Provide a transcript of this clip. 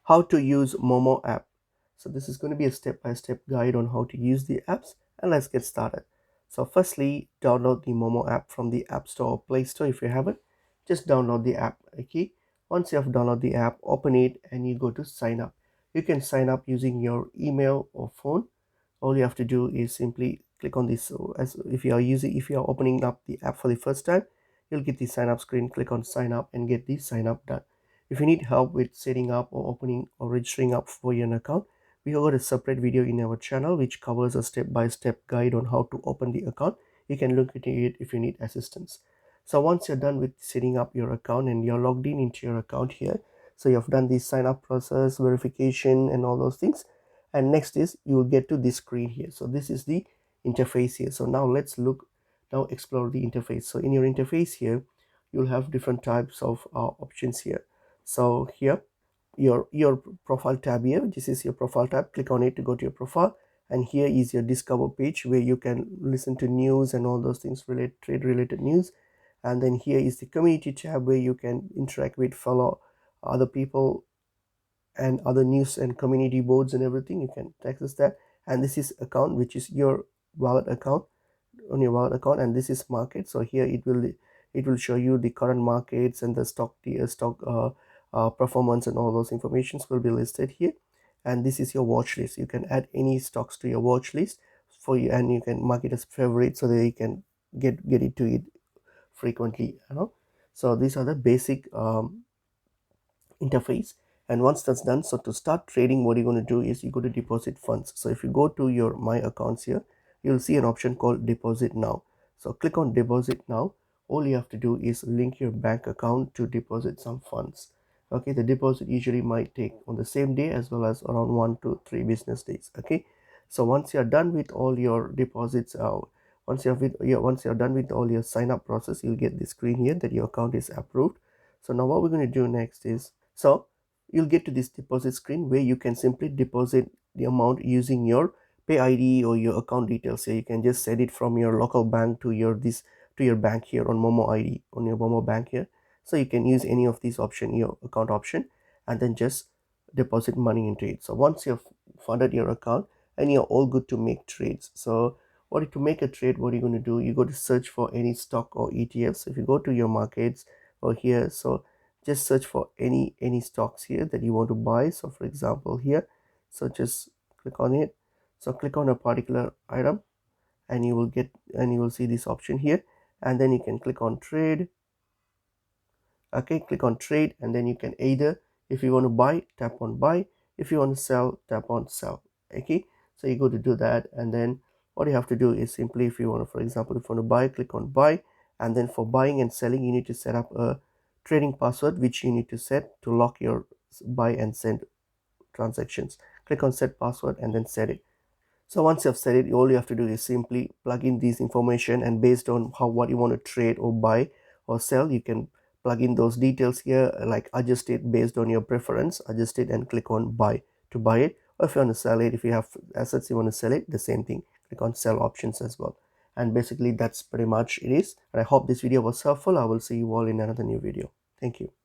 how to use Moomoo app. So this is going to be a step-by-step guide on how to use the apps, and let's get started. So firstly, download the Moomoo app from the App Store or Play Store. If you haven't, just download the app. Okay, once you have downloaded the app, open it and you go to sign up. You can sign up using your email or phone. All you have to do is simply click on this. So as if you are opening up the app for the first time, you'll get the sign up screen. Click on sign up and get the sign up done. If you need help with setting up or opening or registering up for your account, we have got a separate video in our channel which covers a step-by-step guide on how to open the account. You can look at it if you need assistance. So once you're done with setting up your account and you're logged in into your account here, so you have done the sign up process, verification and all those things, and next is you will get to this screen here. So this is the interface here. So now let's explore the interface. So in your interface here, you'll have different types of options here. So here your profile tab here, this is your profile tab. Click on it to go to your profile, and here is your discover page where you can listen to news and all those things, trade related news. And then here is the community tab where you can interact with fellow other people and other news and community boards and everything. You can access that. And this is account, which is your wallet account, on your wallet account. And this is market. So here it will show you the current markets and the stock performance, and all those informations will be listed here. And this is your watch list. You can add any stocks to your watch list for you, and you can mark it as favorite so that you can get it to it frequently, so these are the basic interface. And once that's done, so to start trading, what you're going to do is you go to deposit funds. So if you go to your my accounts here, you'll see an option called deposit now. So click on deposit now. All you have to do is link your bank account to deposit some funds. Okay, the deposit usually might take on the same day as well as around 1 to 3 business days. Okay, so once you're done with all your deposits, once you're done with all your sign up process, you'll get the screen here that your account is approved. So now what we're going to do next is, so you'll get to this deposit screen where you can simply deposit the amount using your pay ID or your account details. So you can just send it from your local bank to your bank here on Moomoo ID, on your Moomoo bank here. So you can use any of these option, your account option, and then just deposit money into it. So once you've funded your account and you're all good to make trades, so to make a trade, what are you going to do? You go to search for any stock or ETFs. So if you go to your markets or here, so just search for any stocks here that you want to buy. So for example here, so just click on it. So click on a particular item and you will see this option here, and then you can click on trade. Okay, click on trade, and then you can either, if you want to buy, tap on buy. If you want to sell, tap on sell. Okay, so you go to do that, and then what you have to do is simply, if you want to, for example, if you want to buy, click on buy, and then for buying and selling, you need to set up a trading password which you need to set to lock your buy and send transactions. Click on set password and then set it. So once you have set it, all you have to do is simply plug in these information, and based on what you want to trade or buy or sell, you can plug in those details here, like adjust it based on your preference, adjust it and click on buy to buy it. Or if you want to sell it, if you have assets you want to sell it, the same thing, click on sell options as well. And basically that's pretty much it is. And I hope this video was helpful. I will see you all in another new video. Thank you.